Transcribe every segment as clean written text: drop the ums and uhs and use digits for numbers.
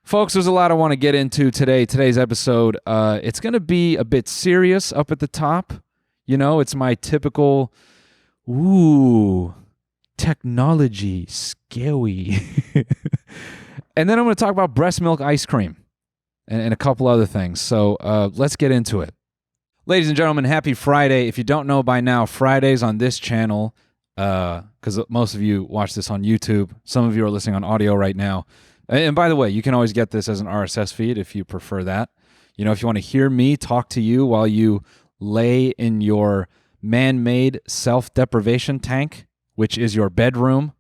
Folks, there's a lot I want to get into today. Today's episode, it's going to be a bit serious up at the top. You know, it's my typical, technology, scary. And then I'm going to talk about breast milk ice cream and a couple other things. So let's get into it. Ladies and gentlemen, happy Friday. If you don't know by now, Fridays on this channel, because most of you watch this on YouTube, some of you are listening on audio right now. And by the way, you can always get this as an RSS feed if you prefer that. You know, if you want to hear me talk to you while you lay in your man-made self-deprivation tank, which is your bedroom,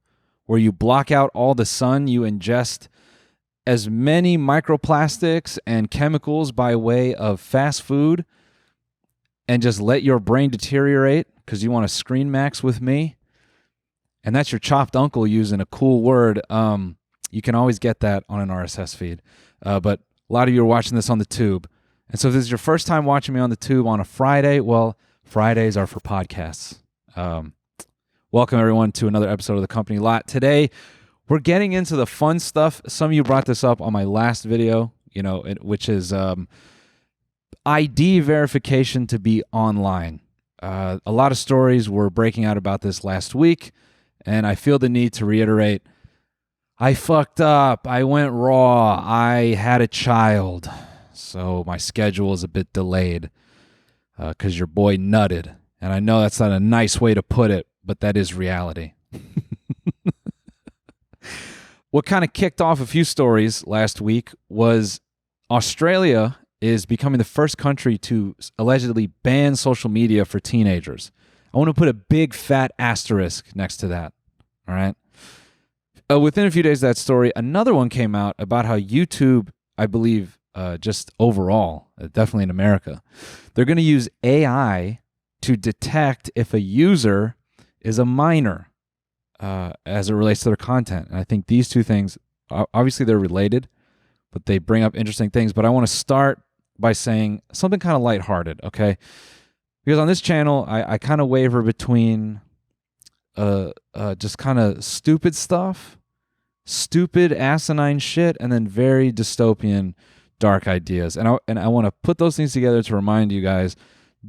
where you block out all the sun, you ingest as many microplastics and chemicals by way of fast food, and just let your brain deteriorate because you want to screen max with me. And that's your chopped uncle using a cool word. You can always get that on an RSS feed. But a lot of you are watching this on the tube. And so if this is your first time watching me on the tube on a Friday, well, Fridays are for podcasts. Welcome, everyone, to another episode of The Company Lot. Today, we're getting into the fun stuff. Some of you brought this up on my last video, which is ID verification to be online. A lot of stories were breaking out about this last week, and I feel the need to reiterate, I fucked up. I went raw. I had a child. So my schedule is a bit delayed because your boy nutted. And I know that's not a nice way to put it, but that is reality. What kind of kicked off a few stories last week was Australia is becoming the first country to allegedly ban social media for teenagers. I want to put a big fat asterisk next to that. All right. Within a few days of that story, another one came out about how YouTube, I believe, just overall, definitely in America, they're going to use AI to detect if a user is a minor as it relates to their content. And I think these two things, obviously they're related, but they bring up interesting things. But I want to start by saying something kind of lighthearted, okay? Because on this channel, I kind of waver between just kind of stupid stuff, stupid asinine shit, and then very dystopian dark ideas. And I want to put those things together to remind you guys,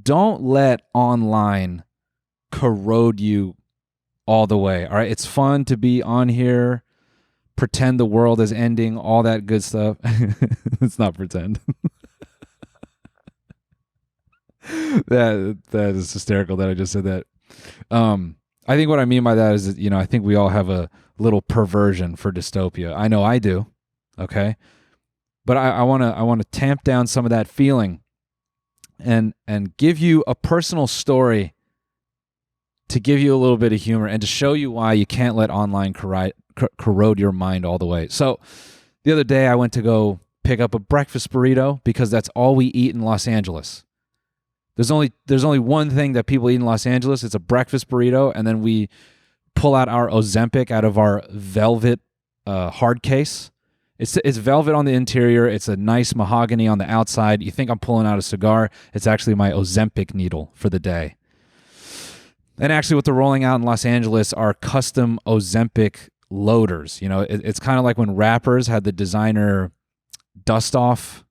don't let online corrode you all the way. All right, it's fun to be on here, pretend the world is ending, all that good stuff. Let's not pretend. That is hysterical that I just said that. I think what I mean by that is that, I think we all have a little perversion for dystopia. I know I do, okay? But I want to tamp down some of that feeling and give you a personal story to give you a little bit of humor and to show you why you can't let online corrode your mind all the way. So the other day I went to go pick up a breakfast burrito because that's all we eat in Los Angeles. There's only one thing that people eat in Los Angeles. It's a breakfast burrito, and then we pull out our Ozempic out of our velvet hard case. It's velvet on the interior. It's a nice mahogany on the outside. You think I'm pulling out a cigar. It's actually my Ozempic needle for the day. And actually what they're rolling out in Los Angeles are custom Ozempic loaders. It's kind of like when rappers had the designer dust-off,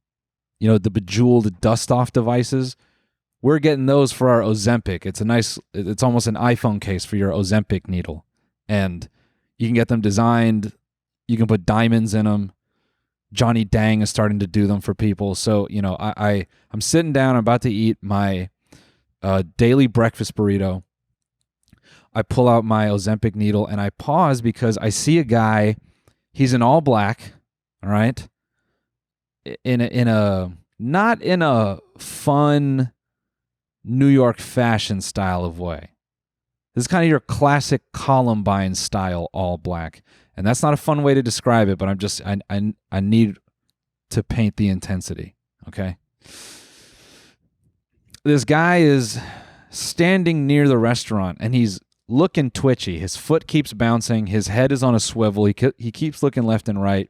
the bejeweled dust-off devices. We're getting those for our Ozempic. It's almost an iPhone case for your Ozempic needle. And you can get them designed. You can put diamonds in them. Johnny Dang is starting to do them for people. So, I'm sitting down. I'm about to eat my daily breakfast burrito. I pull out my Ozempic needle and I pause because I see a guy. He's in all black, all right? Not in a fun New York fashion style of way. This is kind of your classic Columbine style all black. And that's not a fun way to describe it, but I need to paint the intensity, okay? This guy is standing near the restaurant and he's looking twitchy. His foot keeps bouncing. His head is on a swivel. He keeps looking left and right.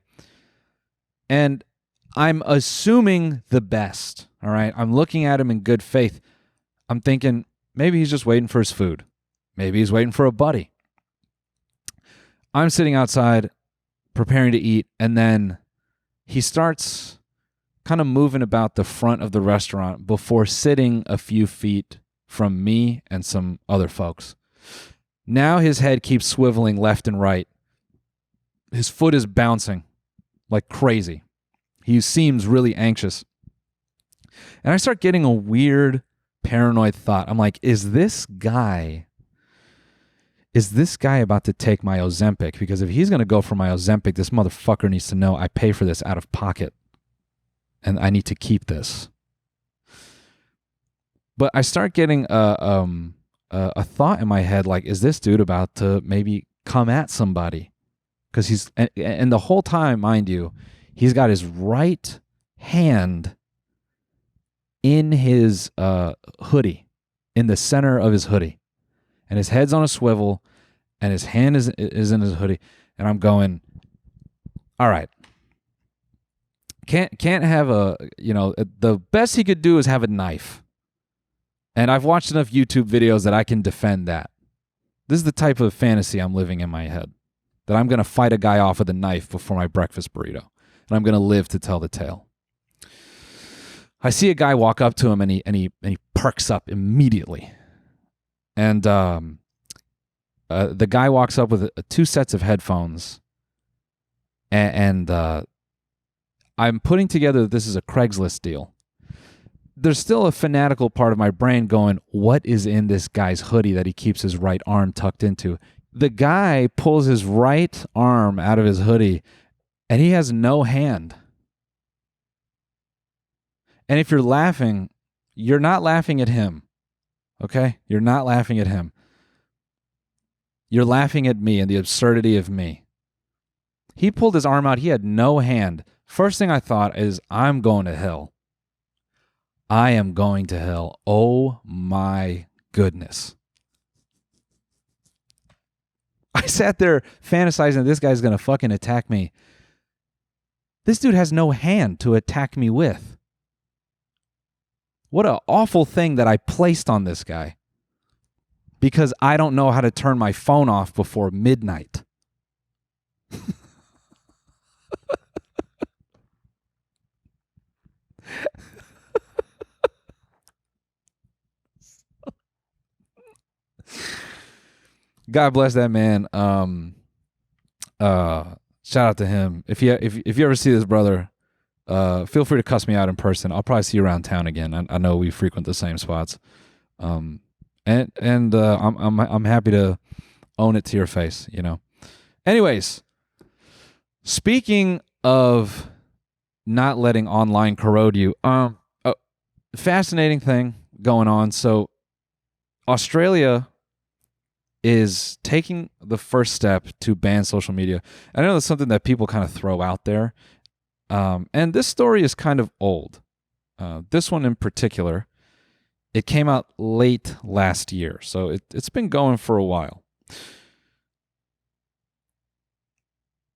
And I'm assuming the best, all right? I'm looking at him in good faith. I'm thinking maybe he's just waiting for his food. Maybe he's waiting for a buddy. I'm sitting outside preparing to eat, and then he starts kind of moving about the front of the restaurant before sitting a few feet from me and some other folks. Now his head keeps swiveling left and right. His foot is bouncing like crazy. He seems really anxious. And I start getting a weird paranoid thought. I'm like, is this guy about to take my Ozempic? Because if he's going to go for my Ozempic, this motherfucker needs to know I pay for this out of pocket. And I need to keep this. But I start getting a thought in my head like, is this dude about to maybe come at somebody? Because and the whole time, mind you, he's got his right hand in his hoodie, in the center of his hoodie. And his head's on a swivel, and his hand is in his hoodie. And I'm going, all right. Can't have the best he could do is have a knife. And I've watched enough YouTube videos that I can defend that. This is the type of fantasy I'm living in my head. That I'm going to fight a guy off with a knife before my breakfast burrito. And I'm going to live to tell the tale. I see a guy walk up to him and he perks up immediately. And the guy walks up with two sets of headphones. And I'm putting together that this is a Craigslist deal. There's still a fanatical part of my brain going, what is in this guy's hoodie that he keeps his right arm tucked into? The guy pulls his right arm out of his hoodie, and he has no hand. And if you're laughing, you're not laughing at him. Okay? You're not laughing at him. You're laughing at me and the absurdity of me. He pulled his arm out. He had no hand. First thing I thought is, I'm going to hell. I am going to hell. Oh my goodness. I sat there fantasizing this guy's going to fucking attack me. This dude has no hand to attack me with. What an awful thing that I placed on this guy. Because I don't know how to turn my phone off before midnight. God bless that man. Shout out to him. If you ever see this brother, feel free to cuss me out in person. I'll probably see you around town again. I know we frequent the same spots. I'm happy to own it to your face, you know. Anyways, speaking of not letting online corrode you, fascinating thing going on. So Australia is taking the first step to ban social media. I know that's something that people kind of throw out there. And this story is kind of old. This one in particular, it came out late last year. So it's been going for a while.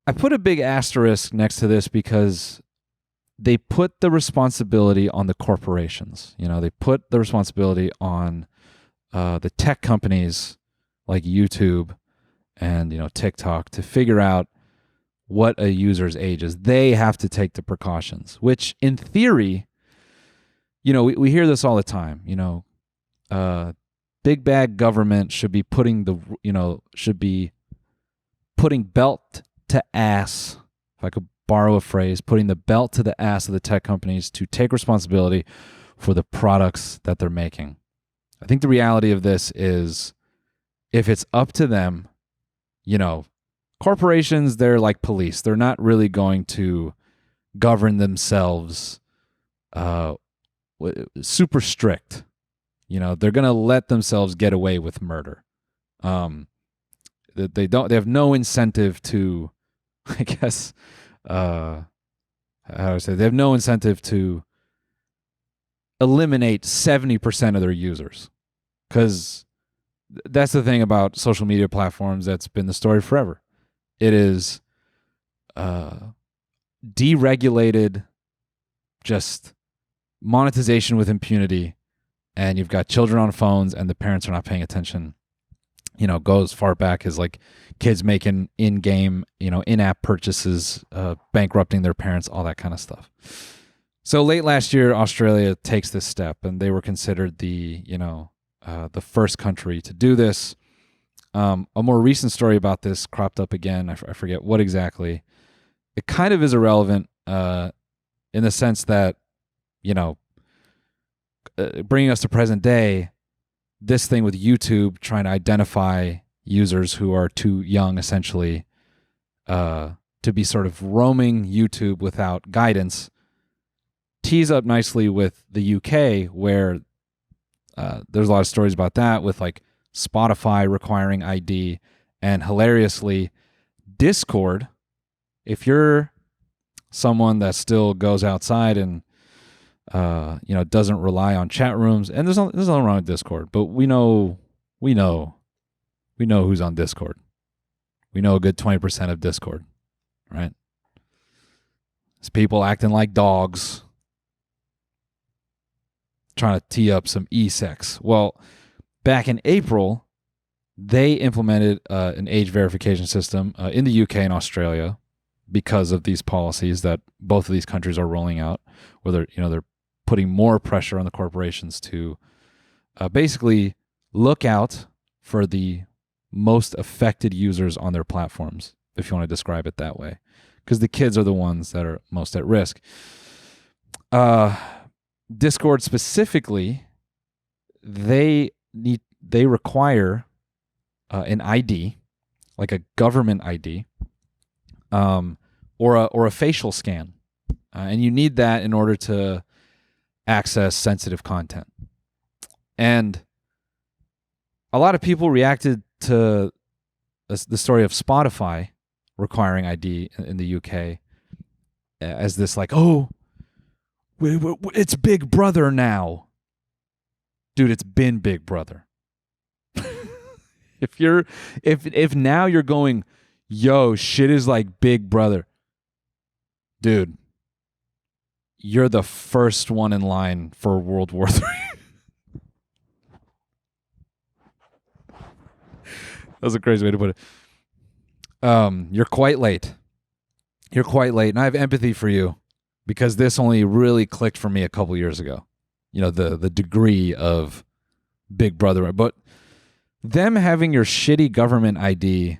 I put a big asterisk next to this because they put the responsibility on the corporations. You know, they put the responsibility on the tech companies like YouTube and, you know, TikTok to figure out what a user's age is. They have to take the precautions, which in theory, you know, we hear this all the time, you know, big bad government should be putting belt to ass, if I could borrow a phrase, putting the belt to the ass of the tech companies to take responsibility for the products that they're making. I think the reality of this is, if it's up to them, you know, corporations, they're like police. They're not really going to govern themselves super strict. You know, they're going to let themselves get away with murder. They have no incentive to, I guess, how do I say, they have no incentive to eliminate 70% of their users. Because that's the thing about social media platforms that's been the story forever. It is deregulated, just monetization with impunity, and you've got children on phones and the parents are not paying attention. go as far back as like kids making in-game, in-app purchases, bankrupting their parents, all that kind of stuff. So late last year, Australia takes this step, and they were considered the first country to do this. A more recent story about this cropped up again. I forget what exactly. It kind of is irrelevant in the sense that, bringing us to present day, this thing with YouTube trying to identify users who are too young, essentially, to be sort of roaming YouTube without guidance, tees up nicely with the UK, where there's a lot of stories about that, with like Spotify requiring ID, and hilariously, Discord. If you're someone that still goes outside and doesn't rely on chat rooms, and there's nothing wrong with Discord, but we know who's on Discord. We know a good 20% of Discord, right? It's people acting like dogs, trying to tee up some e-sex. Well, back in April, they implemented an age verification system in the UK and Australia because of these policies that both of these countries are rolling out, where they're putting more pressure on the corporations to basically look out for the most affected users on their platforms, if you want to describe it that way, because the kids are the ones that are most at risk. Discord specifically, they require an ID, like a government ID, or a facial scan, and you need that in order to access sensitive content. And a lot of people reacted to the story of Spotify requiring ID in the UK as this like, oh, it's Big Brother now. Dude, it's been Big Brother. If now you're going, yo, shit is like Big Brother, dude, you're the first one in line for World War III. That was a crazy way to put it. You're quite late. You're quite late, and I have empathy for you because this only really clicked for me a couple years ago. The degree of Big Brother, but them having your shitty government ID,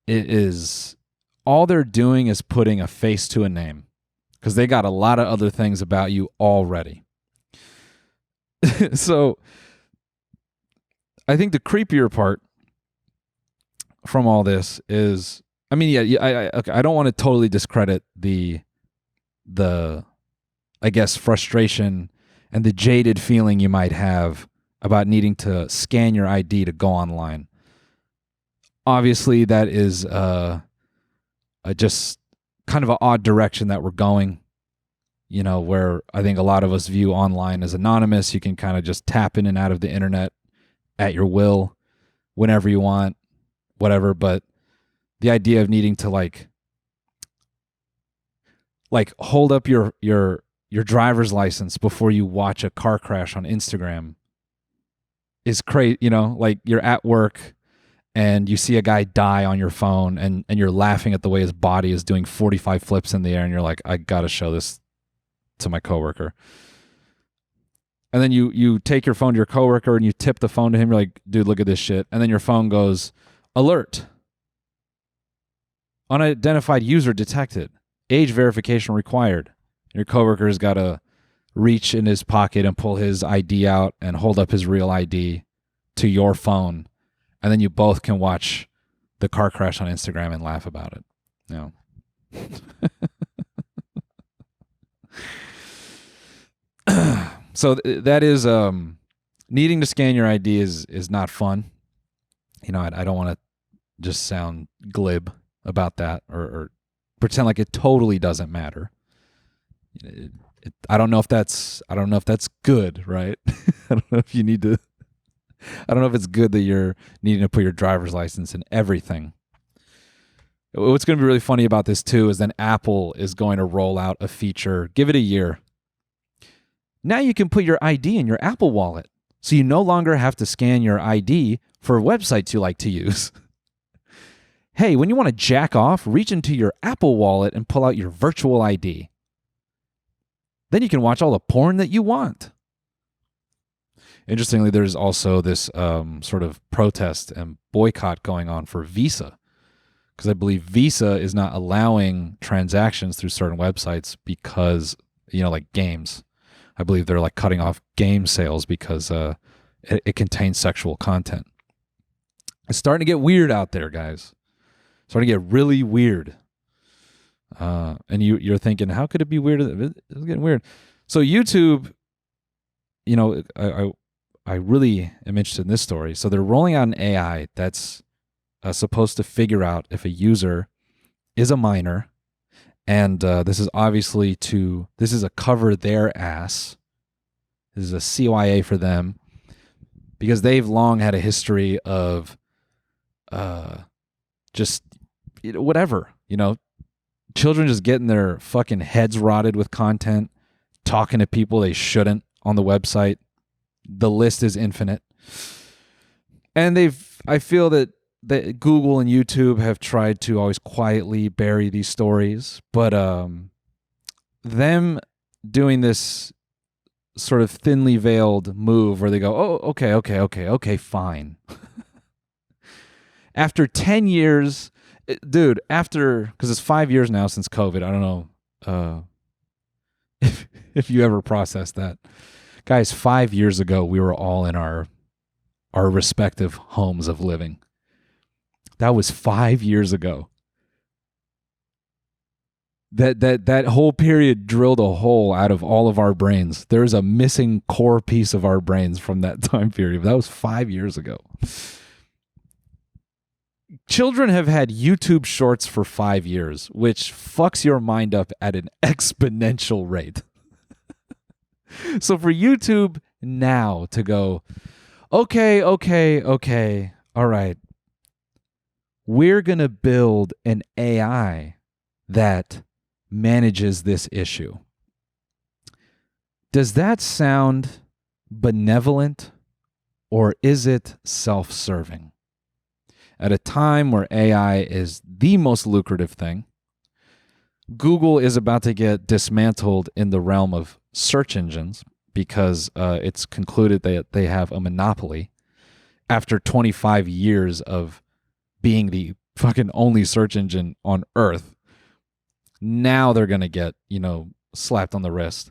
it is all they're doing is putting a face to a name, because they got a lot of other things about you already. So I think the creepier part from all this is, I don't want to totally discredit the I guess frustration and the jaded feeling you might have about needing to scan your ID to go online. Obviously, that is just kind of an odd direction that we're going, where I think a lot of us view online as anonymous. You can kind of just tap in and out of the internet at your will, whenever you want, whatever. But the idea of needing to like hold up your driver's license before you watch a car crash on Instagram is crazy. Like you're at work and you see a guy die on your phone, and you're laughing at the way his body is doing 45 flips in the air, and you're like, I gotta show this to my coworker. And then you take your phone to your coworker and you tip the phone to him. You're like, dude, look at this shit. And then your phone goes, alert, unidentified user detected, age verification required. Your coworker's got to reach in his pocket and pull his ID out and hold up his real ID to your phone. And then you both can watch the car crash on Instagram and laugh about it. So that is needing to scan your ID is not fun. I don't want to just sound glib about that or pretend like it totally doesn't matter. I don't know if that's good, right? I don't know if you need to. I don't know if it's good that you're needing to put your driver's license in everything. What's going to be really funny about this too is then Apple is going to roll out a feature. Give it a year. Now you can put your ID in your Apple Wallet, so you no longer have to scan your ID for websites you like to use. Hey, when you want to jack off, reach into your Apple Wallet and pull out your virtual ID. Then you can watch all the porn that you want. Interestingly, there's also this sort of protest and boycott going on for Visa, because I believe Visa is not allowing transactions through certain websites because, like games. I believe they're like cutting off game sales because it contains sexual content. It's starting to get weird out there, guys. It's starting to get really weird. And you're thinking, how could it be weird? It's getting weird. So YouTube, I really am interested in this story. So they're rolling out an AI that's supposed to figure out if a user is a minor, and this is obviously this is a cover their ass. This is a CYA for them, because they've long had a history of just whatever, children just getting their fucking heads rotted with content, talking to people they shouldn't on the website. The list is infinite. And I feel that Google and YouTube have tried to always quietly bury these stories, but them doing this sort of thinly veiled move where they go, oh, okay, fine. After 10 years, dude, because it's 5 years now since COVID. I don't know if you ever processed that. Guys, 5 years ago, we were all in our respective homes of living. That was 5 years ago. That whole period drilled a hole out of all of our brains. There's a missing core piece of our brains from that time period. That was 5 years ago. Children have had YouTube Shorts for 5 years, which fucks your mind up at an exponential rate. So for YouTube now to go, okay, all right, we're going to build an AI that manages this issue. Does that sound benevolent, or is it self-serving? At a time where AI is the most lucrative thing, Google is about to get dismantled in the realm of search engines because it's concluded that they have a monopoly after 25 years of being the fucking only search engine on Earth. Now they're going to get, slapped on the wrist.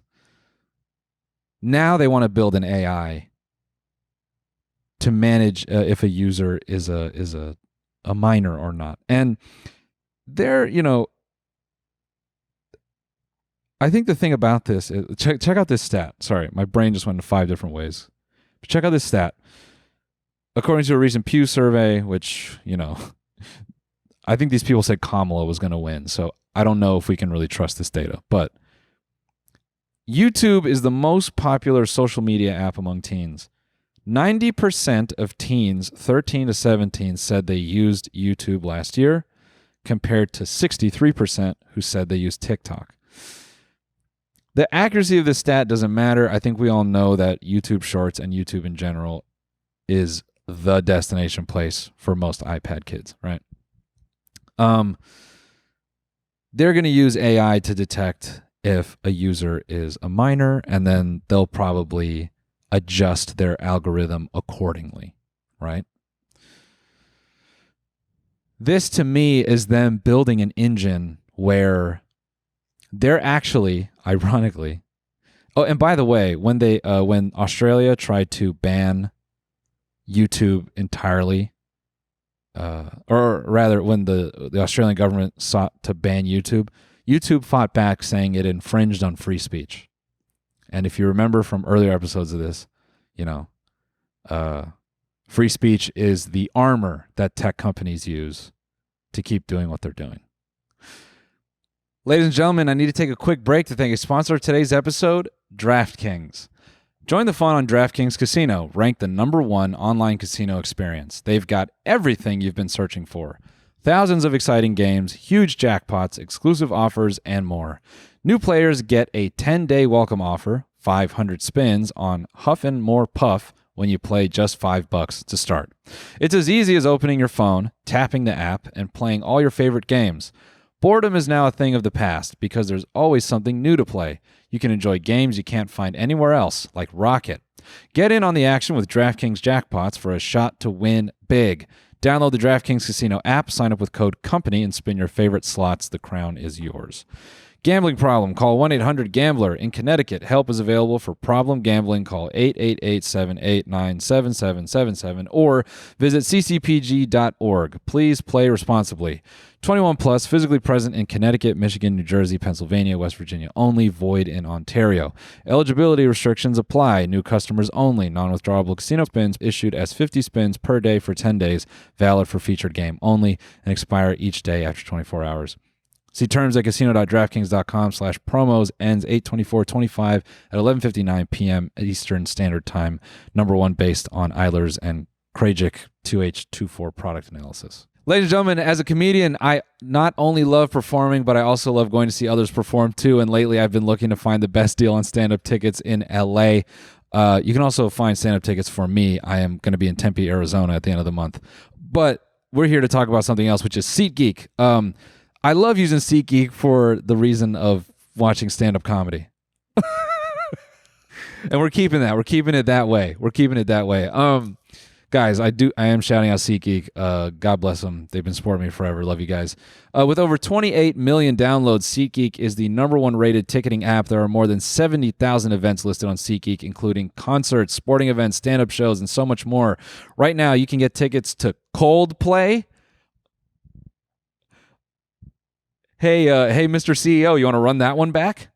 Now they want to build an AI to manage if a user is a minor or not. And they're, I think the thing about this is, check out this stat. Sorry, my brain just went in 5 different ways. But check out this stat. According to a recent Pew survey, which, I think these people said Kamala was going to win. So I don't know if we can really trust this data. But YouTube is the most popular social media app among teens. 90% of teens 13 to 17 said they used YouTube last year, compared to 63% who said they used TikTok. The accuracy of the stat doesn't matter. I think we all know that YouTube Shorts and YouTube in general is the destination place for most iPad kids, right? They're going to use AI to detect if a user is a minor, and then they'll probably adjust their algorithm accordingly, right? This, to me, is them building an engine where they're actually, ironically, oh, and by the way, when Australia tried to ban YouTube entirely, or rather, when the Australian government sought to ban YouTube, YouTube fought back, saying it infringed on free speech. And if you remember from earlier episodes of this, free speech is the armor that tech companies use to keep doing what they're doing. Ladies and gentlemen, I need to take a quick break to thank a sponsor of today's episode, DraftKings. Join the fun on DraftKings Casino, ranked the #1 online casino experience. They've got everything you've been searching for. Thousands of exciting games, huge jackpots, exclusive offers, and more. New players get a 10-day welcome offer, 500 spins on Huff N' More Puff, when you play just $5 to start. It's as easy as opening your phone, tapping the app, and playing all your favorite games. Boredom is now a thing of the past because there's always something new to play. You can enjoy games you can't find anywhere else, like Rocket. Get in on the action with DraftKings Jackpots for a shot to win big. Download the DraftKings Casino app, sign up with code COMPANY, and spin your favorite slots. The crown is yours. Gambling problem? Call 1-800-GAMBLER. In Connecticut, help is available for problem gambling. Call 888-789-7777 or visit ccpg.org. Please play responsibly. 21 plus, physically present in Connecticut, Michigan, New Jersey, Pennsylvania, West Virginia only, void in Ontario. Eligibility restrictions apply. New customers only. Non-withdrawable casino spins issued as 50 spins per day for 10 days, valid for featured game only, and expire each day after 24 hours. See terms at casino.draftkings.com/promos. Ends 8/24/25 at 11:59 p.m. Eastern Standard Time. Number one based on Eilers and Krajcik 2H24 product analysis. Ladies and gentlemen, as a comedian, I not only love performing, but I also love going to see others perform too. And lately, I've been looking to find the best deal on stand-up tickets in LA. You can also find stand-up tickets for me. I am going to be in Tempe, Arizona at the end of the month. But we're here to talk about something else, which is SeatGeek. I love using SeatGeek for the reason of watching stand-up comedy. And we're keeping that. We're keeping it that way. Guys, I am shouting out SeatGeek. God bless them. They've been supporting me forever. Love you guys. With over 28 million downloads, SeatGeek is the number one rated ticketing app. There are more than 70,000 events listed on SeatGeek, including concerts, sporting events, stand-up shows, and so much more. Right now, you can get tickets to Coldplay. Hey, Mr. CEO, you want to run that one back?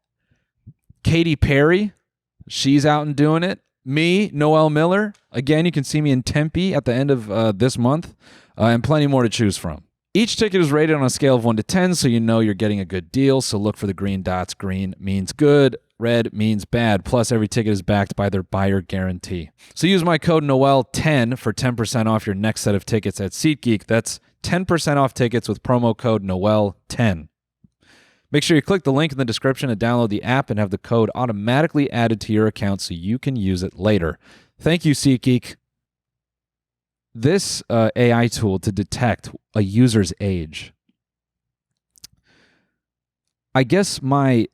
Katy Perry, she's out and doing it. Me, Noel Miller. Again, you can see me in Tempe at the end of this month, and plenty more to choose from. Each ticket is rated on a scale of 1 to 10, so you know you're getting a good deal. So look for the green dots. Green means good. Red means bad. Plus, every ticket is backed by their buyer guarantee. So use my code Noel10 for 10% off your next set of tickets at SeatGeek. That's 10% off tickets with promo code Noel10. Make sure you click the link in the description to download the app and have the code automatically added to your account so you can use it later. Thank you, SeatGeek. This AI tool to detect a user's age. I guess my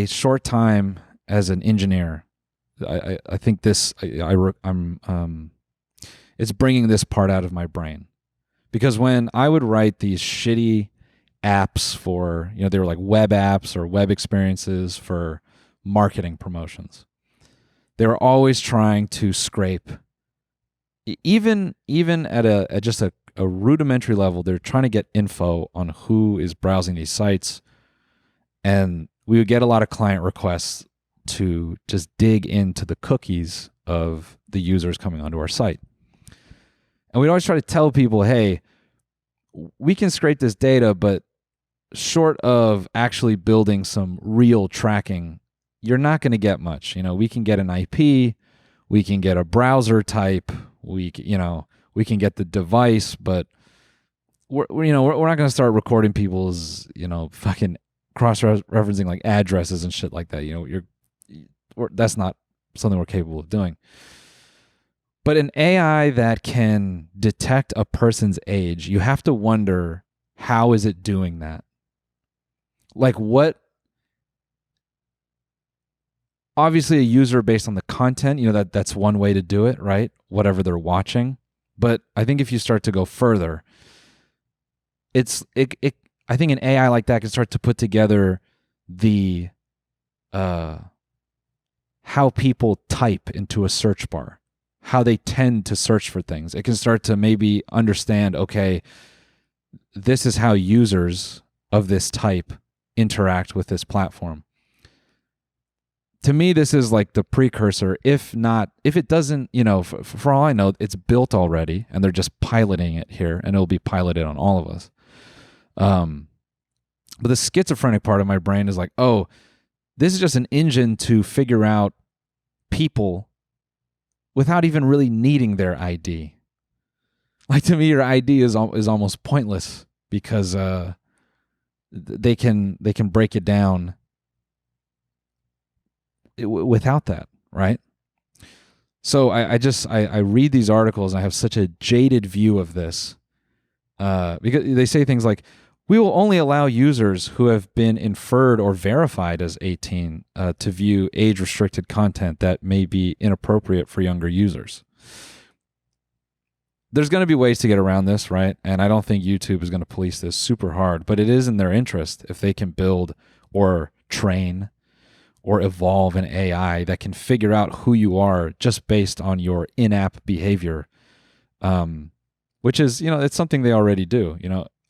short time as an engineer, I think this it's bringing this part out of my brain, because when I would write these shitty apps for, they were like web apps or web experiences for marketing promotions, they were always trying to scrape, even at just a rudimentary level, they're trying to get info on who is browsing these sites. And we would get a lot of client requests to just dig into the cookies of the users coming onto our site. And we'd always try to tell people, hey, we can scrape this data, but short of actually building some real tracking, you're not going to get much. We can get an IP, we can get a browser type, we can get the device, but we're not going to start recording people's, fucking cross-referencing like addresses and shit like that. That's not something we're capable of doing. But an AI that can detect a person's age, you have to wonder, how is it doing that? Like what? Obviously a user based on the content, that's one way to do it, right? Whatever they're watching. But I think if you start to go further, I think an AI like that can start to put together the how people type into a search bar, how they tend to search for things. It can start to maybe understand, okay, this is how users of this type interact with this platform. To me, this is like the precursor. If it doesn't, for all I know, it's built already and they're just piloting it here, and it'll be piloted on all of us. But the schizophrenic part of my brain is like, oh, this is just an engine to figure out people without even really needing their ID. Like, to me, your ID is almost pointless because they can break it down without that, right? So I read these articles and I have such a jaded view of this because they say things like, we will only allow users who have been inferred or verified as 18 to view age-restricted content that may be inappropriate for younger users. There's going to be ways to get around this, right? And I don't think YouTube is going to police this super hard, but it is in their interest if they can build or train or evolve an AI that can figure out who you are just based on your in-app behavior, which is, it's something they already do.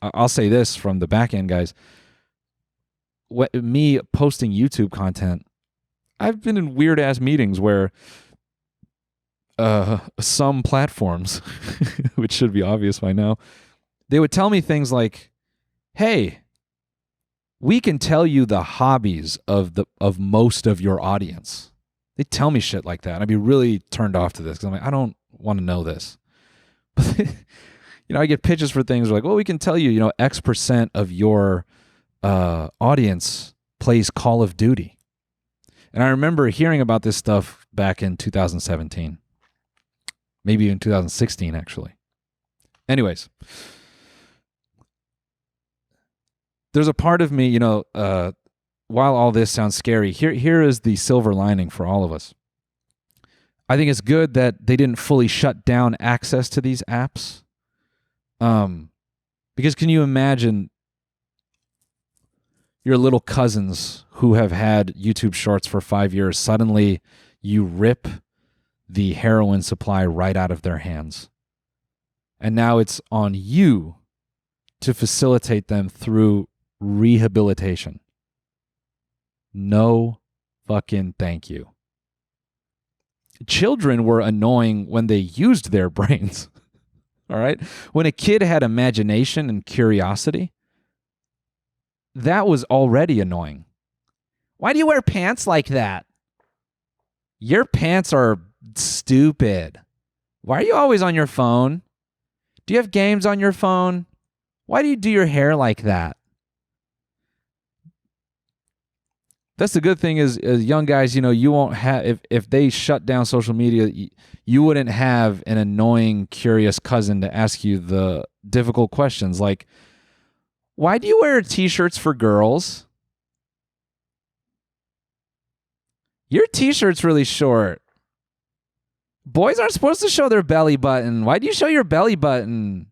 I'll say this from the back end, guys. Me posting YouTube content, I've been in weird-ass meetings where some platforms, which should be obvious by now, they would tell me things like, hey, we can tell you the hobbies of most of your audience. They tell me shit like that. And I'd be really turned off to this because I'm like, I don't want to know this. But I get pitches for things like, well, we can tell you, X percent of your audience plays Call of Duty. And I remember hearing about this stuff back in 2017. Maybe even 2016, actually. Anyways, there's a part of me, while all this sounds scary, here is the silver lining for all of us. I think it's good that they didn't fully shut down access to these apps. Because can you imagine your little cousins who have had YouTube Shorts for 5 years, suddenly you rip the heroin supply right out of their hands. And now it's on you to facilitate them through rehabilitation. No fucking thank you. Children were annoying when they used their brains. All right? When a kid had imagination and curiosity, that was already annoying. Why do you wear pants like that? Your pants are stupid. Why are you always on your phone? Do you have games on your phone? Why do you do your hair like that? That's the good thing is, as young guys, you won't have, if they shut down social media, you wouldn't have an annoying, curious cousin to ask you the difficult questions like, why do you wear t-shirts for girls? Your t-shirt's really short. Boys aren't supposed to show their belly button. Why do you show your belly button?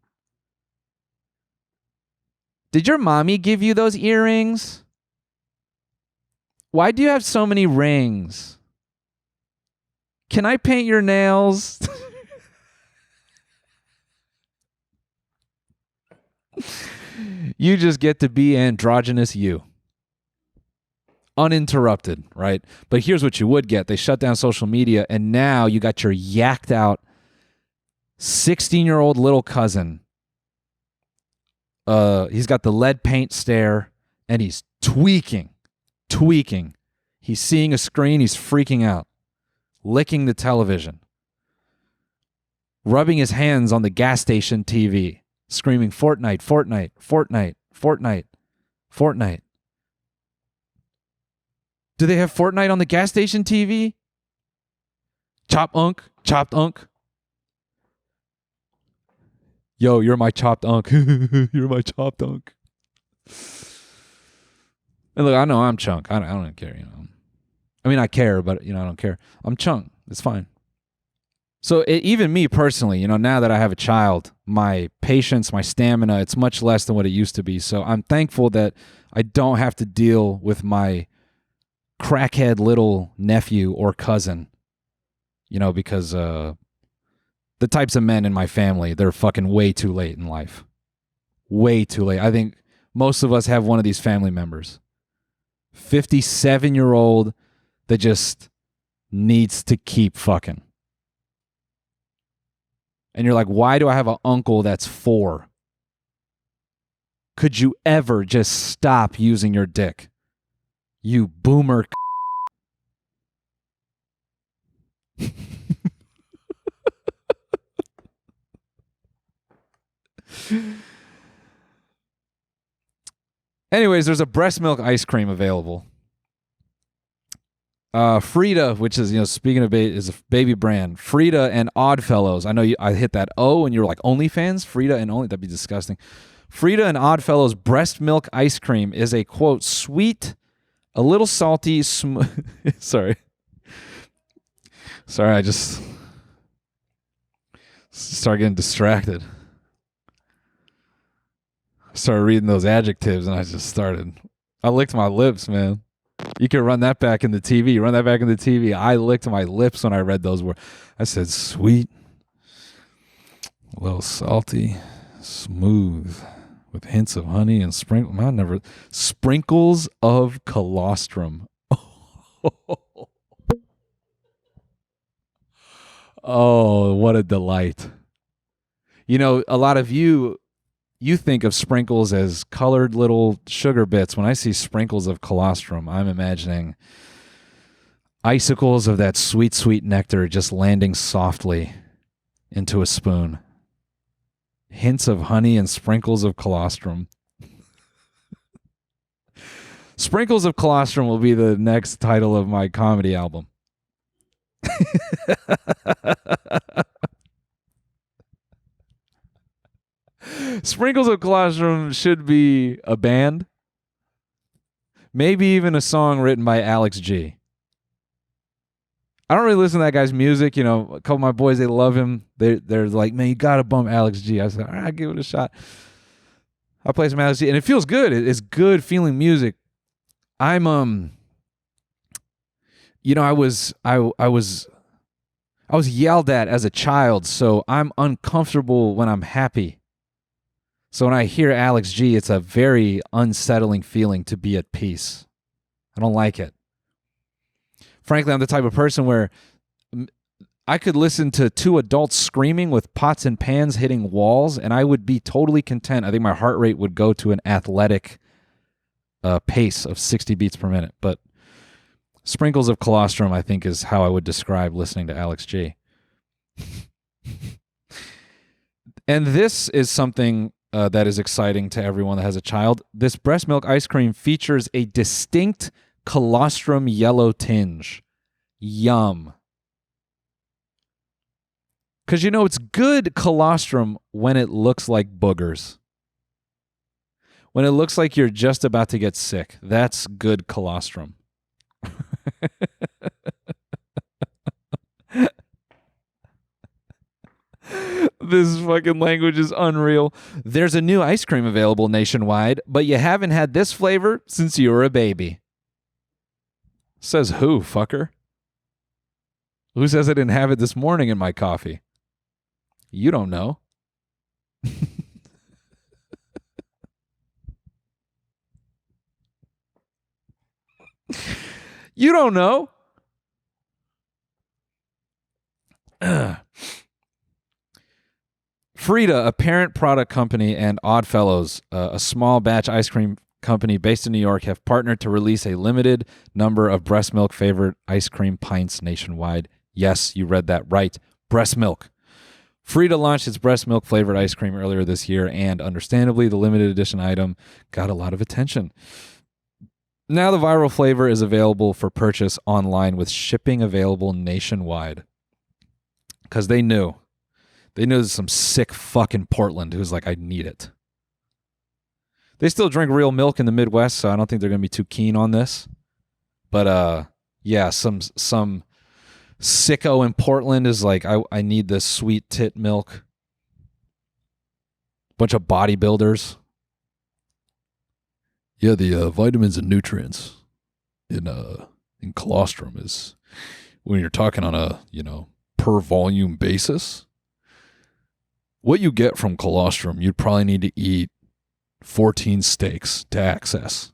Did your mommy give you those earrings? Why do you have so many rings? Can I paint your nails? You just get to be androgynous you. Uninterrupted, right? But here's what you would get. They shut down social media, and now you got your yacked out 16-year-old little cousin. He's got the lead paint stare, and he's tweaking. He's seeing a screen, he's freaking out, licking the television, rubbing his hands on the gas station TV, screaming, Fortnite, Fortnite, Fortnite, Fortnite, Fortnite. Do they have Fortnite on the gas station TV? Chopped unk. Yo, you're my chopped unk. You're my chopped unk. And look, I know I'm chunk. I don't care, I mean, I care, but, I don't care. I'm chunk. It's fine. So even me personally, now that I have a child, my patience, my stamina, it's much less than what it used to be. So I'm thankful that I don't have to deal with my crackhead little nephew or cousin, because the types of men in my family, they're fucking way too late in life. Way too late. I think most of us have one of these family members. 57-year-old that just needs to keep fucking. And you're like, why do I have an uncle that's 4? Could you ever just stop using your dick? You boomer. Anyways, there's a breast milk ice cream available. Frida, which is, speaking of is a baby brand. Frida and Oddfellows. I know I hit that O and you're like, OnlyFans? Frida and Only? That'd be disgusting. Frida and Oddfellows breast milk ice cream is a, quote, sweet, a little salty, Sorry. I just started getting distracted. I started reading those adjectives and I licked my lips, man. You can run that back in the TV. Run that back in the TV. I licked my lips when I read those words. I said sweet, a little salty, smooth, with hints of honey and sprinkles of colostrum. Oh, what a delight. A lot of you think of sprinkles as colored little sugar bits. When I see sprinkles of colostrum, I'm imagining icicles of that sweet, sweet nectar just landing softly into a spoon. Hints of honey and sprinkles of colostrum. Sprinkles of colostrum will be the next title of my comedy album. Sprinkles of Colostrum should be a band. Maybe even a song written by Alex G. I don't really listen to that guy's music. A couple of my boys, they love him. They're like, man, you got to bump Alex G. I said, all right, I'll give it a shot. I'll play some Alex G. And it feels good. It's good feeling music. I was yelled at as a child, so I'm uncomfortable when I'm happy. So when I hear Alex G, it's a very unsettling feeling to be at peace. I don't like it. Frankly, I'm the type of person where I could listen to two adults screaming with pots and pans hitting walls, and I would be totally content. I think my heart rate would go to an athletic pace of 60 beats per minute. But sprinkles of colostrum, I think, is how I would describe listening to Alex G. And this is something that is exciting to everyone that has a child. This breast milk ice cream features a distinct colostrum yellow tinge. Yum. Because it's good colostrum when it looks like boogers. When it looks like you're just about to get sick. That's good colostrum. This fucking language is unreal. There's a new ice cream available nationwide, but you haven't had this flavor since you were a baby. Says who, fucker? Who says I didn't have it this morning in my coffee? You don't know. You don't know. Frida, a parent product company, and Oddfellows, a small batch ice cream company based in New York, have partnered to release a limited number of breast milk flavored ice cream pints nationwide. Yes, you read that right. Breast milk. Frida launched its breast milk flavored ice cream earlier this year, and understandably, the limited edition item got a lot of attention. Now the viral flavor is available for purchase online with shipping available nationwide. Because they knew there's some sick fucking Portland who's like, I need it. They still drink real milk in the Midwest, so I don't think they're going to be too keen on this. But yeah, some sicko in Portland is like, I need this sweet tit milk. Bunch of bodybuilders. Yeah, the vitamins and nutrients in colostrum is, when you're talking on a, per volume basis, what you get from colostrum, you'd probably need to eat 14 steaks to access.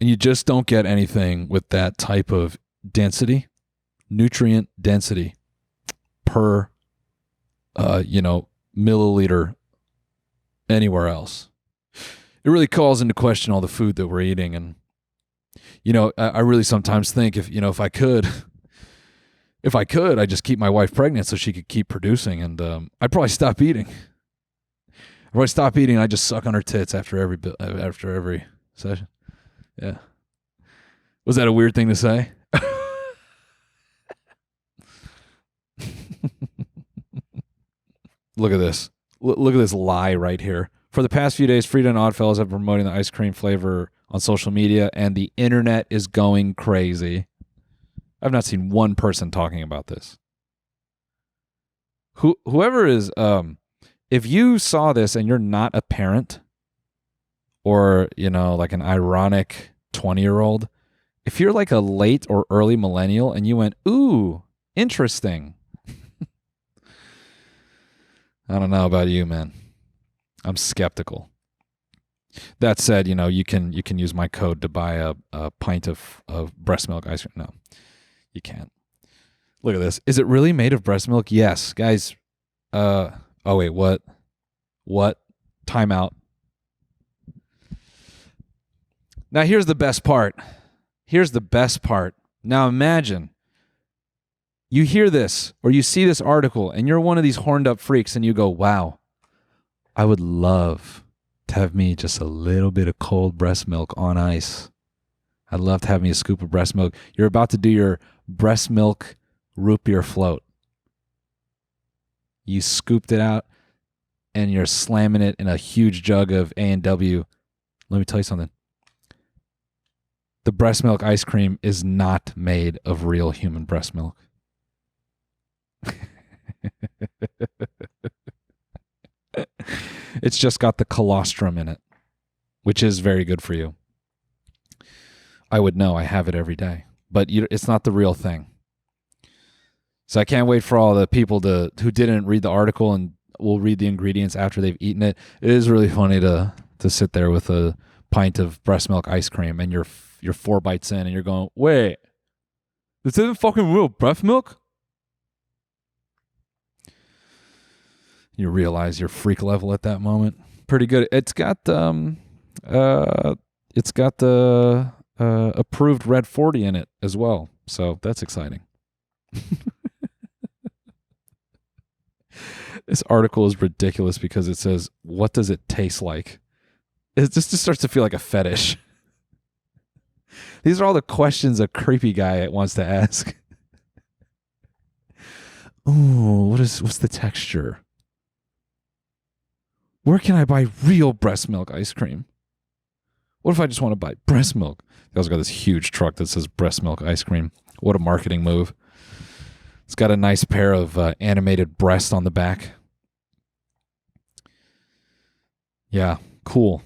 And you just don't get anything with that type of density, nutrient density per, milliliter anywhere else. It really calls into question all the food that we're eating. And, I really sometimes think if I could, I'd just keep my wife pregnant so she could keep producing, and I'd probably stop eating. I just suck on her tits after every session. Yeah. Was that a weird thing to say? Look at this. Look at this lie right here. For the past few days, Frida and Oddfellows have been promoting the ice cream flavor on social media, and the internet is going crazy. I've not seen one person talking about this. Whoever is, if you saw this and you're not a parent or, like an ironic 20-year-old, if you're like a late or early millennial and you went, ooh, interesting. I don't know about you, man. I'm skeptical. That said, you can use my code to buy a pint of breast milk ice cream. No, you can't. Look at this. Is it really made of breast milk? Yes, guys. Oh wait, what? Time out. Now here's the best part. Now imagine you hear this or you see this article and you're one of these horned up freaks and you go, wow, I would love to have me just a little bit of cold breast milk on ice. I'd love to have me a scoop of breast milk. You're about to do your breast milk root beer float. You scooped it out and you're slamming it in a huge jug of A&W. Let me tell you something. The breast milk ice cream is not made of real human breast milk. It's just got the colostrum in it, which is very good for you. I would know. I have it every day. But it's not the real thing. So I can't wait for all the people who didn't read the article and will read the ingredients after they've eaten it. It is really funny to sit there with a pint of breast milk ice cream and you're 4 bites in and you're going, wait, this isn't fucking real breast milk? You realize your freak level at that moment. Pretty good. It's got the approved Red 40 in it as well. So that's exciting. This article is ridiculous because it says, what does it taste like? It just starts to feel like a fetish. These are all the questions a creepy guy wants to ask. Ooh, what's the texture? Where can I buy real breast milk ice cream? What if I just want to buy breast milk? They also got this huge truck that says breast milk ice cream. What a marketing move. It's got a nice pair of animated breasts on the back. Yeah, cool.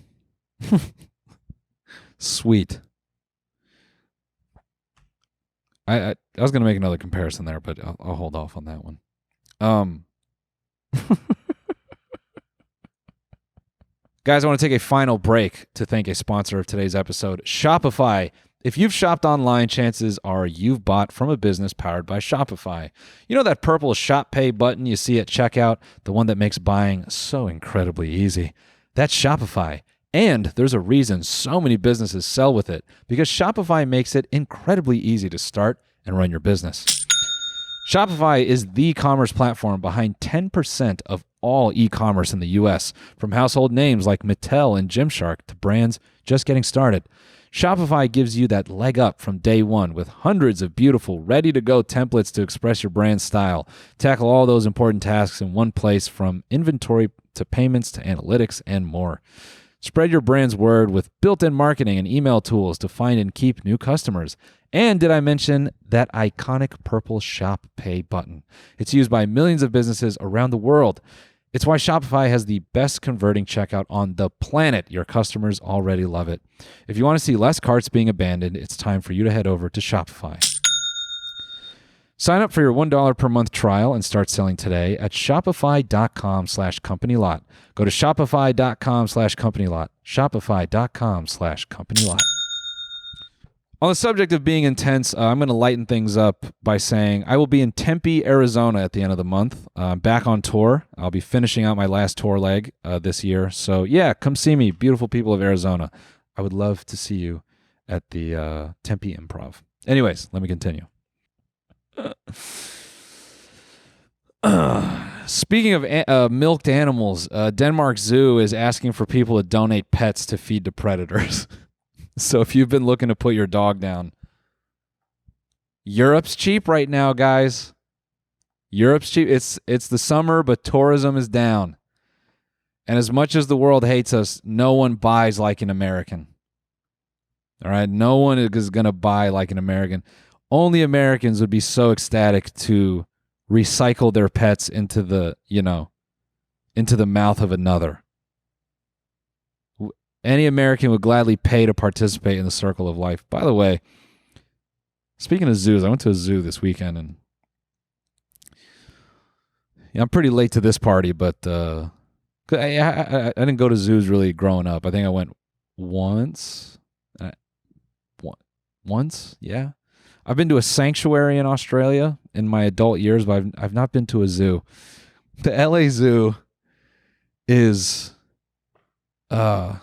Sweet. I was going to make another comparison there, but I'll hold off on that one. Guys, I want to take a final break to thank a sponsor of today's episode, Shopify. If you've shopped online, chances are you've bought from a business powered by Shopify. You know that purple Shop Pay button you see at checkout? The one that makes buying so incredibly easy. That's Shopify. And there's a reason so many businesses sell with it, because Shopify makes it incredibly easy to start and run your business. Shopify is the commerce platform behind 10% of all e-commerce in the U.S., from household names like Mattel and Gymshark to brands just getting started. Shopify gives you that leg up from day one with hundreds of beautiful, ready-to-go templates to express your brand style. Tackle all those important tasks in one place, from inventory to payments to analytics and more. Spread your brand's word with built-in marketing and email tools to find and keep new customers. And did I mention that iconic purple Shop Pay button? It's used by millions of businesses around the world. It's why Shopify has the best converting checkout on the planet. Your customers already love it. If you want to see less carts being abandoned, it's time for you to head over to Shopify. Sign up for your $1 per month trial and start selling today at shopify.com/companylot. Go to shopify.com/companylot. Shopify.com/companylot. On the subject of being intense, I'm going to lighten things up by saying I will be in Tempe, Arizona at the end of the month. Back on tour. I'll be finishing out my last tour leg this year. So yeah, come see me, beautiful people of Arizona. I would love to see you at the Tempe Improv. Anyways, let me continue. Speaking of milked animals, Denmark Zoo is asking for people to donate pets to feed to predators. So if you've been looking to put your dog down, Europe's cheap right now, guys. Europe's cheap. It's the summer, but tourism is down. And as much as the world hates us, no one buys like an American. All right? No one is going to buy like an American. Only Americans would be so ecstatic to recycle their pets into the, into the mouth of another. Any American would gladly pay to participate in the circle of life. By the way, speaking of zoos, I went to a zoo this weekend, and I'm pretty late to this party, but I didn't go to zoos really growing up. I think I went once. Once, yeah. I've been to a sanctuary in Australia in my adult years, but I've not been to a zoo. The LA Zoo is, wow.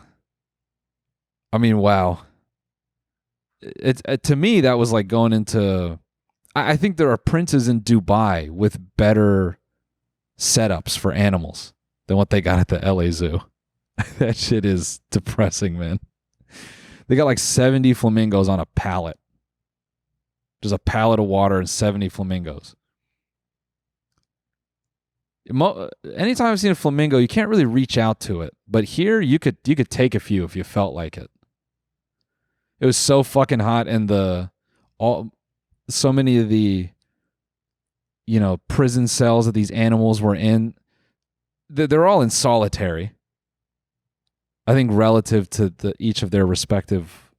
To me, that was like going into. I think there are princes in Dubai with better setups for animals than what they got at the LA Zoo. That shit is depressing, man. They got like 70 flamingos on a pallet. Just a pallet of water and 70 flamingos. Anytime I've seen a flamingo, you can't really reach out to it. But here, you could take a few if you felt like it. It was so fucking hot, and so many of the prison cells that these animals were in, they're all in solitary. I think relative to each of their respective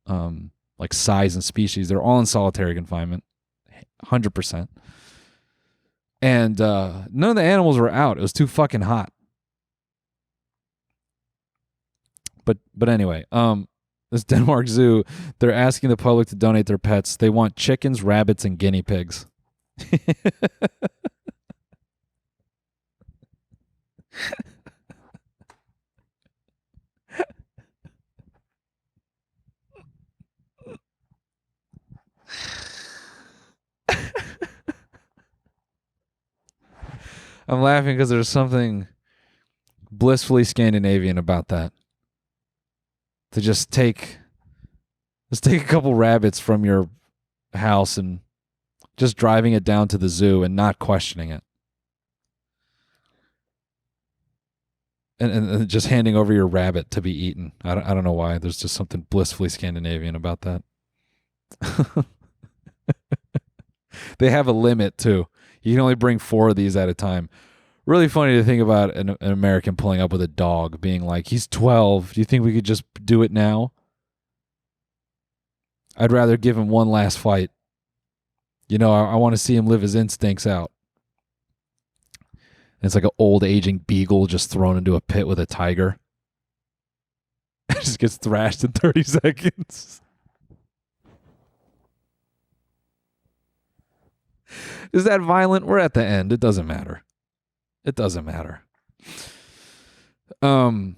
like size and species, they're all in solitary confinement, 100%. And none of the animals were out. It was too fucking hot. But anyway, this Denmark Zoo, they're asking the public to donate their pets. They want chickens, rabbits, and guinea pigs. I'm laughing because there's something blissfully Scandinavian about that. To just take a couple rabbits from your house and just driving it down to the zoo and not questioning it. And just handing over your rabbit to be eaten. I don't know why. There's just something blissfully Scandinavian about that. They have a limit, too. You can only bring 4 of these at a time. Really funny to think about an American pulling up with a dog, being like, he's 12. Do you think we could just do it now? I'd rather give him one last fight. I want to see him live his instincts out. And it's like an old aging beagle just thrown into a pit with a tiger. It just gets thrashed in 30 seconds. Is that violent? We're at the end. It doesn't matter. It doesn't matter. A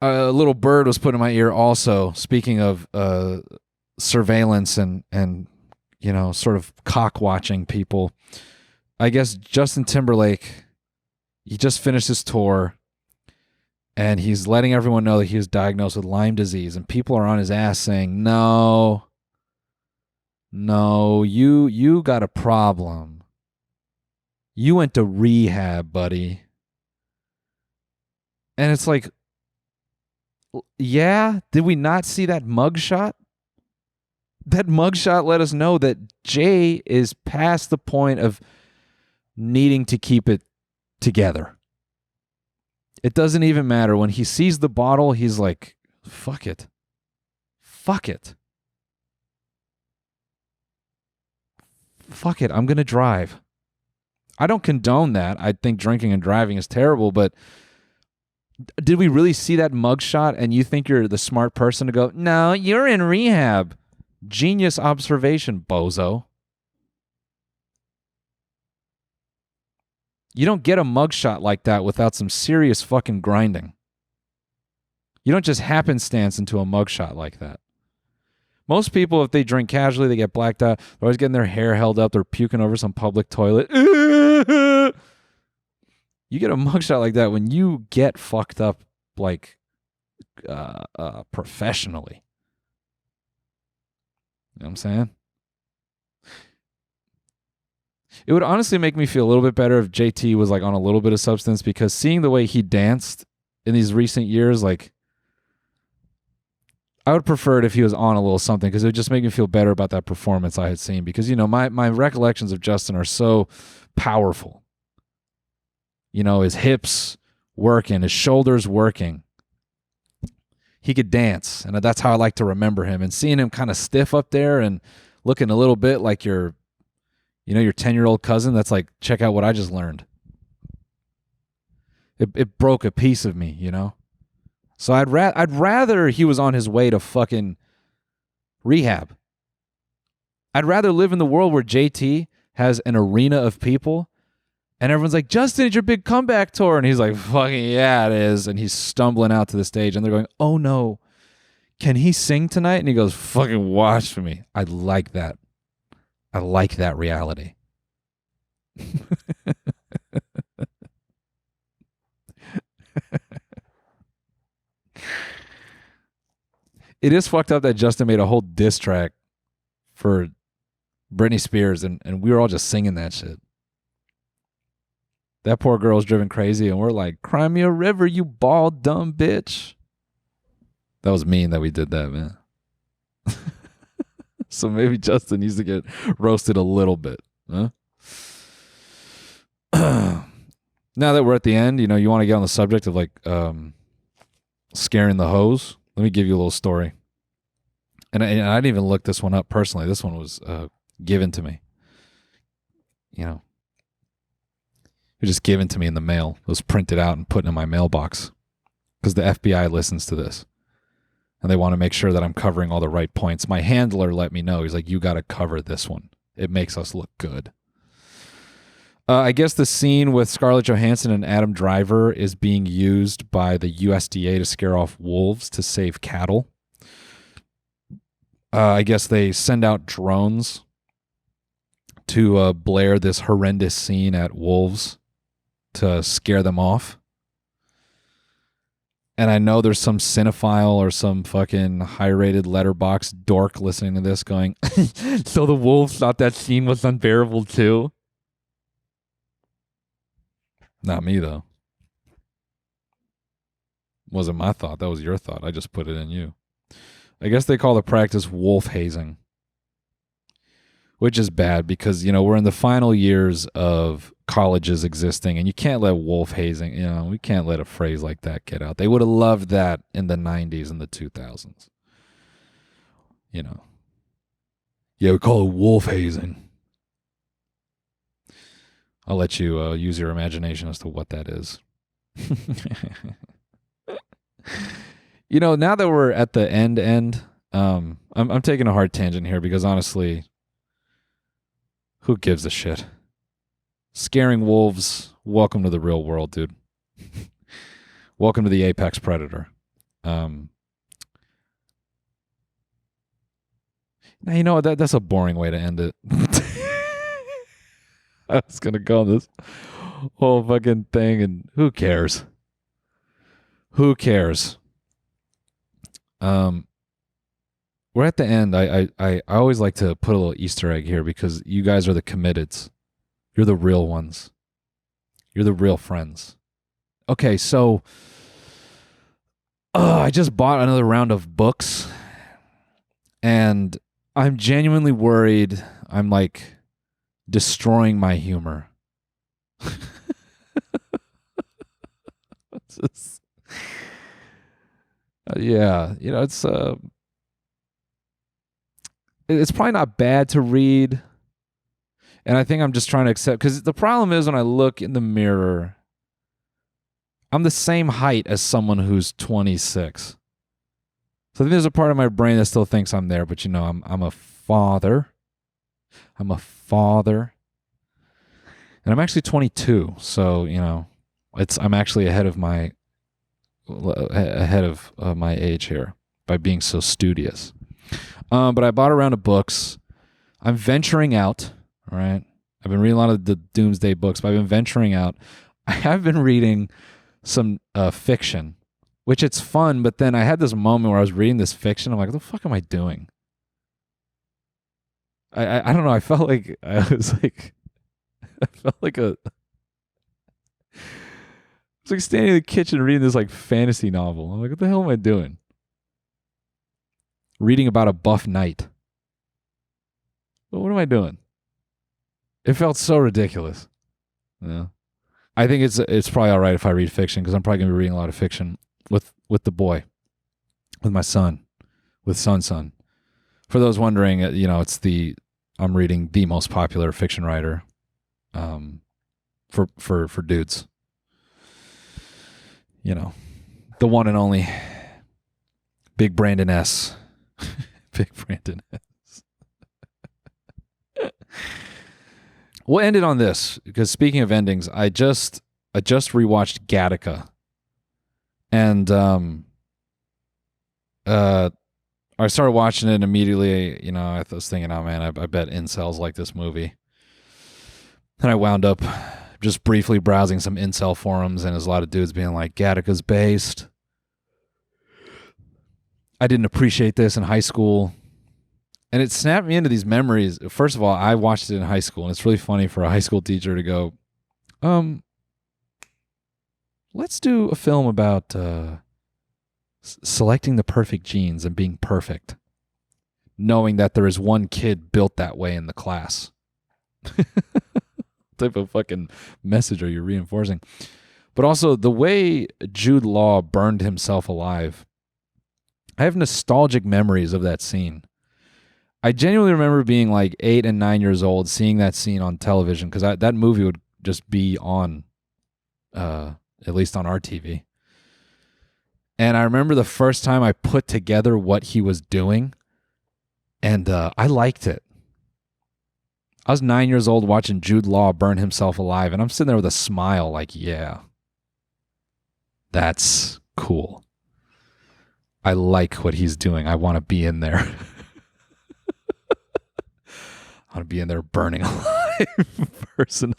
little bird was put in my ear also, speaking of surveillance and sort of cock watching people. I guess Justin Timberlake, he just finished his tour, and he's letting everyone know that he was diagnosed with Lyme disease, and people are on his ass saying, no, you got a problem. You went to rehab, buddy. And it's like, yeah, did we not see that mugshot? That mugshot let us know that Jay is past the point of needing to keep it together. It doesn't even matter. When he sees the bottle, he's like, fuck it. Fuck it. Fuck it. I'm going to drive. I don't condone that. I think drinking and driving is terrible, but did we really see that mugshot and you think you're the smart person to go, no, you're in rehab? Genius observation, bozo. You don't get a mugshot like that without some serious fucking grinding. You don't just happenstance into a mugshot like that. Most people, if they drink casually, they get blacked out. They're always getting their hair held up. They're puking over some public toilet. You get a mugshot like that when you get fucked up, like, professionally. You know what I'm saying? It would honestly make me feel a little bit better if JT was like on a little bit of substance, because seeing the way he danced in these recent years, like I would prefer it if he was on a little something, because it would just make me feel better about that performance I had seen. Because, my recollections of Justin are so powerful. His hips working, his shoulders working. He could dance, and that's how I like to remember him. And seeing him kind of stiff up there and looking a little bit like your 10-year-old cousin, that's like, check out what I just learned. It broke a piece of me, So I'd rather he was on his way to fucking rehab. I'd rather live in the world where JT has an arena of people and everyone's like, Justin, it's your big comeback tour. And he's like, fucking yeah, it is. And he's stumbling out to the stage and they're going, oh no, can he sing tonight? And he goes, fucking watch for me. I like that. I like that reality. It is fucked up that Justin made a whole diss track for Britney Spears, and we were all just singing that shit. That poor girl's driven crazy, and we're like, cry me a river, you bald, dumb bitch. That was mean that we did that, man. So maybe Justin needs to get roasted a little bit. Huh? Now that we're at the end, you want to get on the subject of like scaring the hoes. Let me give you a little story. And I didn't even look this one up personally. This one was given to me. It was just given to me in the mail. It was printed out and put in my mailbox because the FBI listens to this. And they want to make sure that I'm covering all the right points. My handler let me know. He's like, you got to cover this one. It makes us look good. I guess the scene with Scarlett Johansson and Adam Driver is being used by the USDA to scare off wolves to save cattle. I guess they send out drones to blare this horrendous scene at wolves to scare them off. And I know there's some cinephile or some fucking high-rated letterbox dork listening to this going, so the wolves thought that scene was unbearable too? Not me, though. Wasn't my thought. That was your thought. I just put it in you. I guess they call the practice wolf hazing, which is bad because, we're in the final years of colleges existing, and you can't let wolf hazing, we can't let a phrase like that get out. They would have loved that in the 90s and the 2000s. Yeah, we call it wolf hazing. I'll let you use your imagination as to what that is. Now that we're at the end, I'm taking a hard tangent here because honestly, who gives a shit? Scaring wolves, welcome to the real world, dude. Welcome to the apex predator. Now, that's a boring way to end it. I was going to go on this whole fucking thing, and who cares? Who cares? We're at the end. I always like to put a little Easter egg here because you guys are the committeds. You're the real ones. You're the real friends. Okay, so I just bought another round of books, and I'm genuinely worried I'm like destroying my humor. Yeah, it's probably not bad to read, and I think I'm just trying to accept, because the problem is when I look in the mirror, I'm the same height as someone who's 26. So I think there's a part of my brain that still thinks I'm there, but I'm a father. I'm a father. And I'm actually 22, so I'm actually ahead of my age here by being so studious. But I bought a round of books. I'm venturing out. All right, I've been reading a lot of the Doomsday books, but I've been venturing out. I have been reading some fiction, which it's fun. But then I had this moment where I was reading this fiction. I'm like, what the fuck am I doing? I don't know. I felt like I was like, I felt like it's like standing in the kitchen reading this like fantasy novel. I'm like, what the hell am I doing? Reading about a buff knight. But what am I doing? It felt so ridiculous. Yeah. I think it's probably all right if I read fiction because I'm probably gonna be reading a lot of fiction with the boy, with my son, with son. For those wondering, I'm reading the most popular fiction writer, for dudes. The one and only Big Brandon S. Big Brandon S. We'll end it on this because speaking of endings, I just rewatched Gattaca, and I started watching it immediately. I was thinking, oh man, I bet incels like this movie. And I wound up just briefly browsing some incel forums, and there's a lot of dudes being like, Gattaca's based. I didn't appreciate this in high school. And it snapped me into these memories. First of all, I watched it in high school, and it's really funny for a high school teacher to go, let's do a film about selecting the perfect genes and being perfect, knowing that there is one kid built that way in the class. Type of fucking message are you reinforcing? But also the way Jude Law burned himself alive. I have nostalgic memories of that scene. I genuinely remember being like 8 and 9 years old, seeing that scene on television because that movie would just be on, at least on our TV. And I remember the first time I put together what he was doing, and I liked it. I was 9 years old watching Jude Law burn himself alive, and I'm sitting there with a smile like, yeah, that's cool. I like what he's doing. I want to be in there. I want to be in there burning alive personally.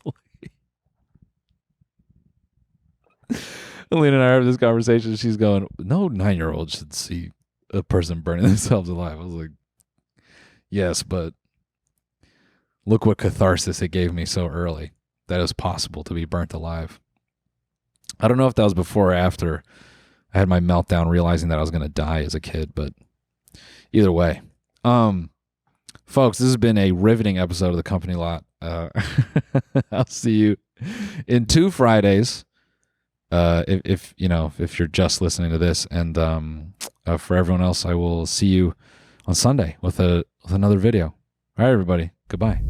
Alina and I have this conversation. She's going, no 9-year-old should see a person burning themselves alive. I was like, yes, but look what catharsis it gave me so early. That it was possible to be burnt alive. I don't know if that was before or after I had my meltdown realizing that I was going to die as a kid, but either way. Folks, this has been a riveting episode of The Company Lot. I'll see you in 2 Fridays. If you're just listening to this, and for everyone else, I will see you on Sunday with another video. All right, everybody. Goodbye.